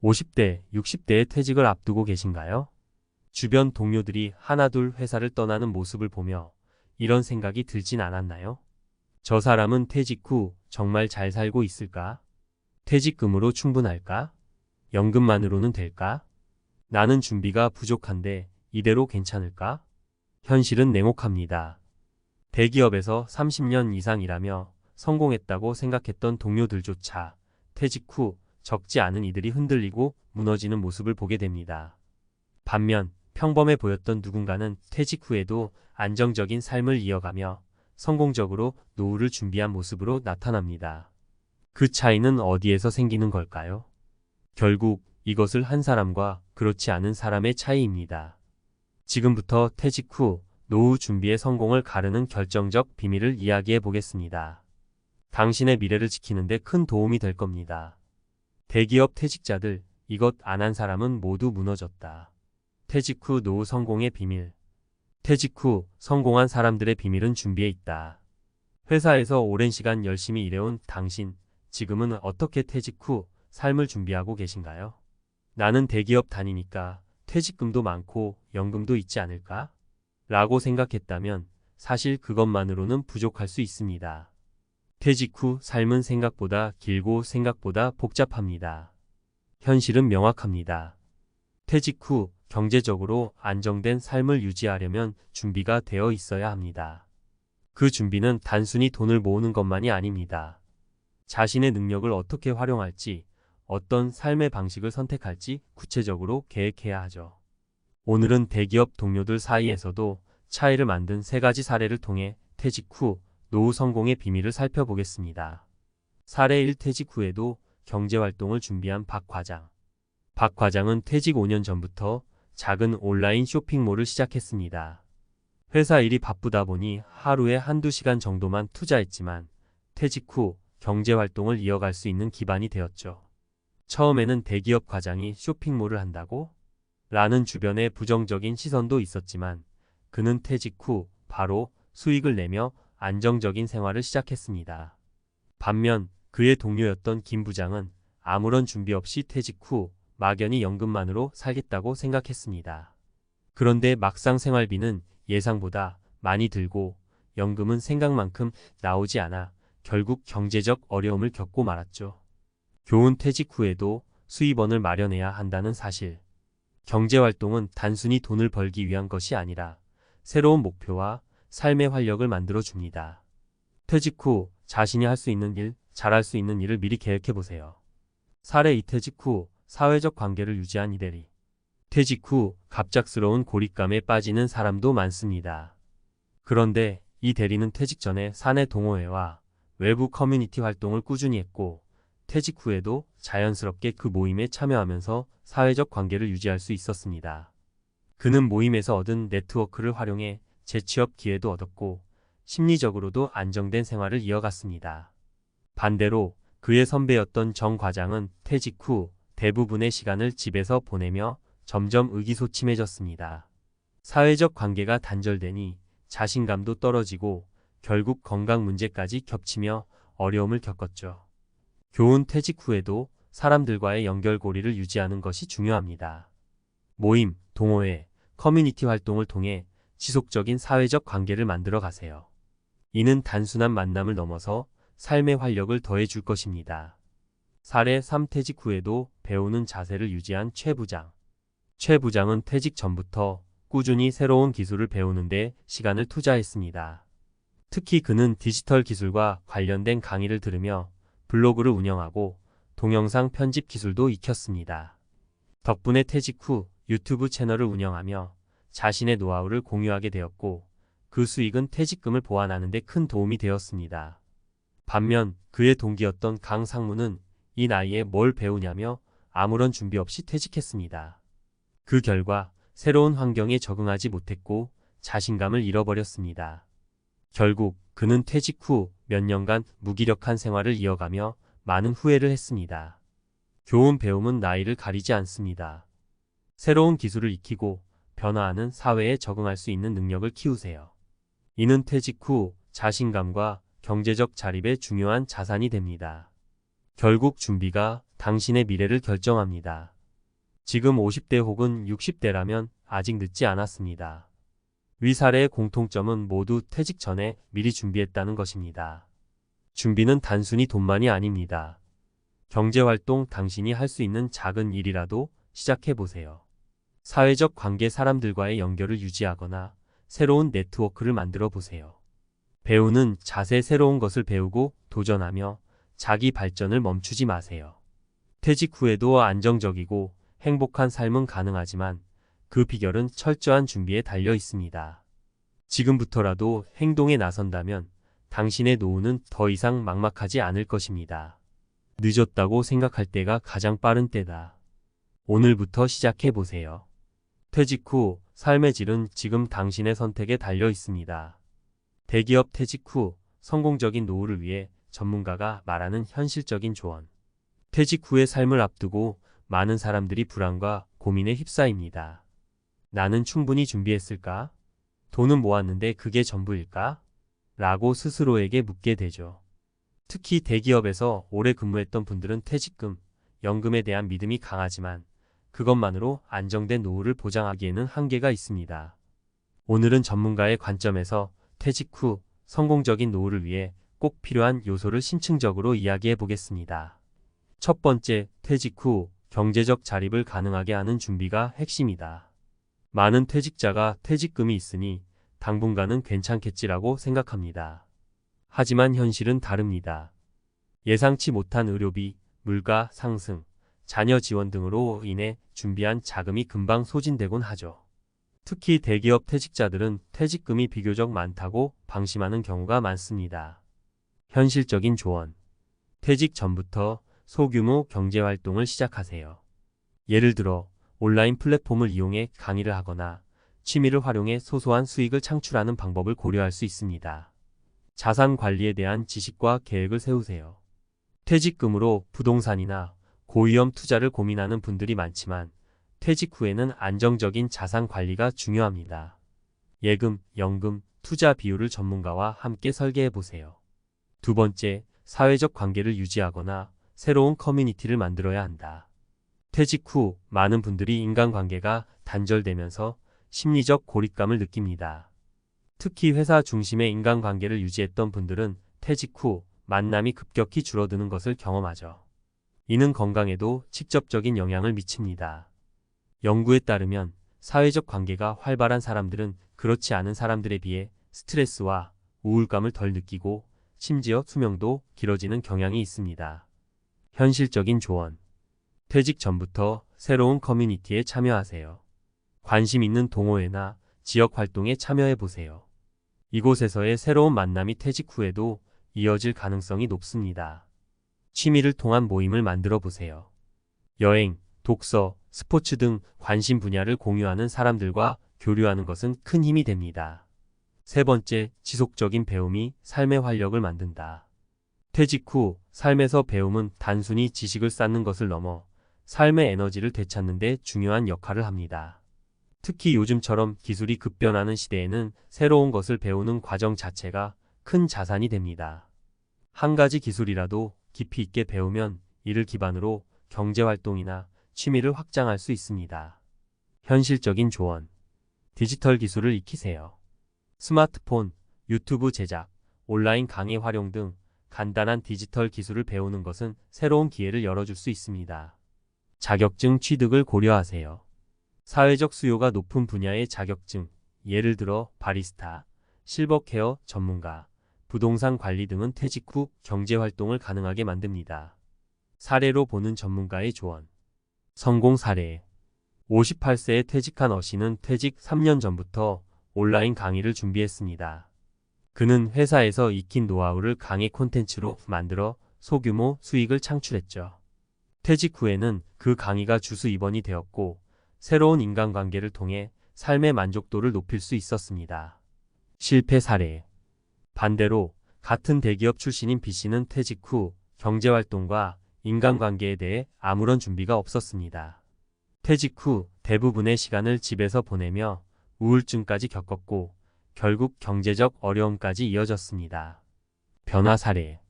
50대, 60대의 퇴직을 앞두고 계신가요? 주변 동료들이 하나둘 회사를 떠나는 모습을 보며 이런 생각이 들진 않았나요? 저 사람은 퇴직 후 정말 잘 살고 있을까? 퇴직금으로 충분할까? 연금만으로는 될까? 나는 준비가 부족한데 이대로 괜찮을까? 현실은 냉혹합니다. 대기업에서 30년 이상 일하며 성공했다고 생각했던 동료들조차 퇴직 후 적지 않은 이들이 흔들리고 무너지는 모습을 보게 됩니다. 반면 평범해 보였던 누군가는 퇴직 후에도 안정적인 삶을 이어가며 성공적으로 노후를 준비한 모습으로 나타납니다. 그 차이는 어디에서 생기는 걸까요? 결국 이것을 한 사람과 그렇지 않은 사람의 차이입니다. 지금부터 퇴직 후 노후 준비의 성공을 가르는 결정적 비밀을 이야기해 보겠습니다. 당신의 미래를 지키는데 큰 도움이 될 겁니다. 대기업 퇴직자들, 이것 안 한 사람은 모두 무너졌다. 퇴직 후 노후 성공의 비밀. 퇴직 후 성공한 사람들의 비밀은 준비에 있다. 회사에서 오랜 시간 열심히 일해온 당신, 지금은 어떻게 퇴직 후 삶을 준비하고 계신가요? 나는 대기업 다니니까 퇴직금도 많고 연금도 있지 않을까? 라고 생각했다면 사실 그것만으로는 부족할 수 있습니다. 퇴직 후 삶은 생각보다 길고 생각보다 복잡합니다. 현실은 명확합니다. 퇴직 후 경제적으로 안정된 삶을 유지하려면 준비가 되어 있어야 합니다. 그 준비는 단순히 돈을 모으는 것만이 아닙니다. 자신의 능력을 어떻게 활용할지, 어떤 삶의 방식을 선택할지 구체적으로 계획해야 하죠. 오늘은 대기업 동료들 사이에서도 차이를 만든 3가지 사례를 통해 퇴직 후 노후 성공의 비밀을 살펴보겠습니다. 사례 1. 퇴직 후에도 경제활동을 준비한 박 과장. 박 과장은 퇴직 5년 전부터 작은 온라인 쇼핑몰을 시작했습니다. 회사 일이 바쁘다 보니 하루에 한두 시간 정도만 투자했지만 퇴직 후 경제활동을 이어갈 수 있는 기반이 되었죠. 처음에는 대기업 과장이 쇼핑몰을 한다고? 라는 주변의 부정적인 시선도 있었지만 그는 퇴직 후 바로 수익을 내며 안정적인 생활을 시작했습니다. 반면 그의 동료였던 김 부장은 아무런 준비 없이 퇴직 후 막연히 연금만으로 살겠다고 생각했습니다. 그런데 막상 생활비는 예상보다 많이 들고 연금은 생각만큼 나오지 않아 결국 경제적 어려움을 겪고 말았죠. 교훈 퇴직 후에도 수입원을 마련해야 한다는 사실. 경제활동은 단순히 돈을 벌기 위한 것이 아니라 새로운 목표와 삶의 활력을 만들어 줍니다. 퇴직 후 자신이 할 수 있는 일, 잘할 수 있는 일을 미리 계획해 보세요. 사례 2. 퇴직 후 사회적 관계를 유지한 이대리. 퇴직 후 갑작스러운 고립감에 빠지는 사람도 많습니다. 그런데 이 대리는 퇴직 전에 사내 동호회와 외부 커뮤니티 활동을 꾸준히 했고 퇴직 후에도 자연스럽게 그 모임에 참여하면서 사회적 관계를 유지할 수 있었습니다. 그는 모임에서 얻은 네트워크를 활용해 재취업 기회도 얻었고 심리적으로도 안정된 생활을 이어갔습니다. 반대로 그의 선배였던 정 과장은 퇴직 후 대부분의 시간을 집에서 보내며 점점 의기소침해졌습니다. 사회적 관계가 단절되니 자신감도 떨어지고 결국 건강 문제까지 겹치며 어려움을 겪었죠. 교훈 퇴직 후에도 사람들과의 연결고리를 유지하는 것이 중요합니다. 모임, 동호회, 커뮤니티 활동을 통해 지속적인 사회적 관계를 만들어 가세요. 이는 단순한 만남을 넘어서 삶의 활력을 더해 줄 것입니다. 사례 3. 퇴직 후에도 배우는 자세를 유지한 최 부장. 최 부장은 퇴직 전부터 꾸준히 새로운 기술을 배우는 데 시간을 투자했습니다. 특히 그는 디지털 기술과 관련된 강의를 들으며 블로그를 운영하고 동영상 편집 기술도 익혔습니다. 덕분에 퇴직 후 유튜브 채널을 운영하며 자신의 노하우를 공유하게 되었고 그 수익은 퇴직금을 보완하는 데 큰 도움이 되었습니다. 반면 그의 동기였던 강 상무는 이 나이에 뭘 배우냐며 아무런 준비 없이 퇴직했습니다. 그 결과 새로운 환경에 적응하지 못했고 자신감을 잃어버렸습니다. 결국 그는 퇴직 후 몇 년간 무기력한 생활을 이어가며 많은 후회를 했습니다. 교훈 배움은 나이를 가리지 않습니다. 새로운 기술을 익히고 변화하는 사회에 적응할 수 있는 능력을 키우세요. 이는 퇴직 후 자신감과 경제적 자립에 중요한 자산이 됩니다. 결국 준비가 당신의 미래를 결정합니다. 지금 50대 혹은 60대라면 아직 늦지 않았습니다. 위 사례의 공통점은 모두 퇴직 전에 미리 준비했다는 것입니다. 준비는 단순히 돈만이 아닙니다. 경제활동, 당신이 할 수 있는 작은 일이라도 시작해보세요. 사회적 관계, 사람들과의 연결을 유지하거나 새로운 네트워크를 만들어 보세요. 배우는 자세, 새로운 것을 배우고 도전하며 자기 발전을 멈추지 마세요. 퇴직 후에도 안정적이고 행복한 삶은 가능하지만 그 비결은 철저한 준비에 달려 있습니다. 지금부터라도 행동에 나선다면 당신의 노후는 더 이상 막막하지 않을 것입니다. 늦었다고 생각할 때가 가장 빠른 때다. 오늘부터 시작해보세요. 퇴직 후 삶의 질은 지금 당신의 선택에 달려 있습니다. 대기업 퇴직 후 성공적인 노후를 위해 전문가가 말하는 현실적인 조언. 퇴직 후의 삶을 앞두고 많은 사람들이 불안과 고민에 휩싸입니다. 나는 충분히 준비했을까? 돈은 모았는데 그게 전부일까? 라고 스스로에게 묻게 되죠. 특히 대기업에서 오래 근무했던 분들은 퇴직금, 연금에 대한 믿음이 강하지만 그것만으로 안정된 노후를 보장하기에는 한계가 있습니다. 오늘은 전문가의 관점에서 퇴직 후 성공적인 노후를 위해 꼭 필요한 요소를 심층적으로 이야기해 보겠습니다. 첫 번째, 퇴직 후 경제적 자립을 가능하게 하는 준비가 핵심이다. 많은 퇴직자가 퇴직금이 있으니 당분간은 괜찮겠지라고 생각합니다. 하지만 현실은 다릅니다. 예상치 못한 의료비, 물가 상승, 자녀 지원 등으로 인해 준비한 자금이 금방 소진되곤 하죠. 특히 대기업 퇴직자들은 퇴직금이 비교적 많다고 방심하는 경우가 많습니다. 현실적인 조언. 퇴직 전부터 소규모 경제활동을 시작하세요. 예를 들어 온라인 플랫폼을 이용해 강의를 하거나 취미를 활용해 소소한 수익을 창출하는 방법을 고려할 수 있습니다. 자산 관리에 대한 지식과 계획을 세우세요. 퇴직금으로 부동산이나 고위험 투자를 고민하는 분들이 많지만 퇴직 후에는 안정적인 자산 관리가 중요합니다. 예금, 연금, 투자 비율을 전문가와 함께 설계해 보세요. 두 번째, 사회적 관계를 유지하거나 새로운 커뮤니티를 만들어야 한다. 퇴직 후 많은 분들이 인간관계가 단절되면서 심리적 고립감을 느낍니다. 특히 회사 중심의 인간관계를 유지했던 분들은 퇴직 후 만남이 급격히 줄어드는 것을 경험하죠. 이는 건강에도 직접적인 영향을 미칩니다. 연구에 따르면 사회적 관계가 활발한 사람들은 그렇지 않은 사람들에 비해 스트레스와 우울감을 덜 느끼고 심지어 수명도 길어지는 경향이 있습니다. 현실적인 조언. 퇴직 전부터 새로운 커뮤니티에 참여하세요. 관심 있는 동호회나 지역 활동에 참여해 보세요. 이곳에서의 새로운 만남이 퇴직 후에도 이어질 가능성이 높습니다. 취미를 통한 모임을 만들어 보세요. 여행, 독서, 스포츠 등 관심 분야를 공유하는 사람들과 교류하는 것은 큰 힘이 됩니다. 세 번째, 지속적인 배움이 삶의 활력을 만든다. 퇴직 후 삶에서 배움은 단순히 지식을 쌓는 것을 넘어 삶의 에너지를 되찾는 데 중요한 역할을 합니다. 특히 요즘처럼 기술이 급변하는 시대에는 새로운 것을 배우는 과정 자체가 큰 자산이 됩니다. 한 가지 기술이라도 깊이 있게 배우면 이를 기반으로 경제활동이나 취미를 확장할 수 있습니다. 현실적인 조언. 디지털 기술을 익히세요. 스마트폰, 유튜브 제작, 온라인 강의 활용 등 간단한 디지털 기술을 배우는 것은 새로운 기회를 열어줄 수 있습니다. 자격증 취득을 고려하세요. 사회적 수요가 높은 분야의 자격증, 예를 들어 바리스타, 실버 케어 전문가, 부동산 관리 등은 퇴직 후 경제활동을 가능하게 만듭니다. 사례로 보는 전문가의 조언. 성공 사례. 58세에 퇴직한 어씨는 퇴직 3년 전부터 온라인 강의를 준비했습니다. 그는 회사에서 익힌 노하우를 강의 콘텐츠로 만들어 소규모 수익을 창출했죠. 퇴직 후에는 그 강의가 주수 입원이 되었고 새로운 인간관계를 통해 삶의 만족도를 높일 수 있었습니다. 실패 사례. 반대로 같은 대기업 출신인 B씨는 퇴직 후 경제활동과 인간관계에 대해 아무런 준비가 없었습니다. 퇴직 후 대부분의 시간을 집에서 보내며 우울증까지 겪었고 결국 경제적 어려움까지 이어졌습니다. 변화 사례.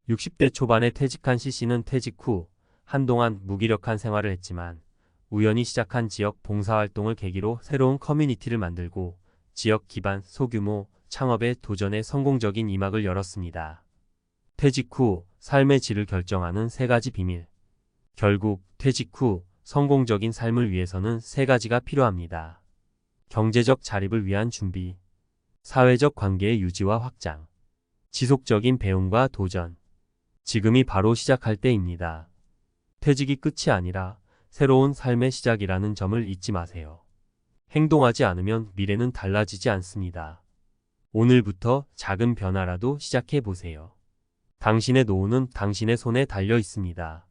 60대 초반에 퇴직한 C씨는 퇴직 후 한동안 무기력한 생활을 했지만 우연히 시작한 지역 봉사활동을 계기로 새로운 커뮤니티를 만들고 지역 기반 소규모 창업에 도전해 성공적인 이막을 열었습니다. 퇴직 후 삶의 질을 결정하는 3가지 비밀. 결국 퇴직 후 성공적인 삶을 위해서는 3가지가 필요합니다. 경제적 자립을 위한 준비, 사회적 관계의 유지와 확장, 지속적인 배움과 도전. 지금이 바로 시작할 때입니다. 퇴직이 끝이 아니라 새로운 삶의 시작이라는 점을 잊지 마세요. 행동하지 않으면 미래는 달라지지 않습니다. 오늘부터 작은 변화라도 시작해 보세요. 당신의 노후는 당신의 손에 달려 있습니다.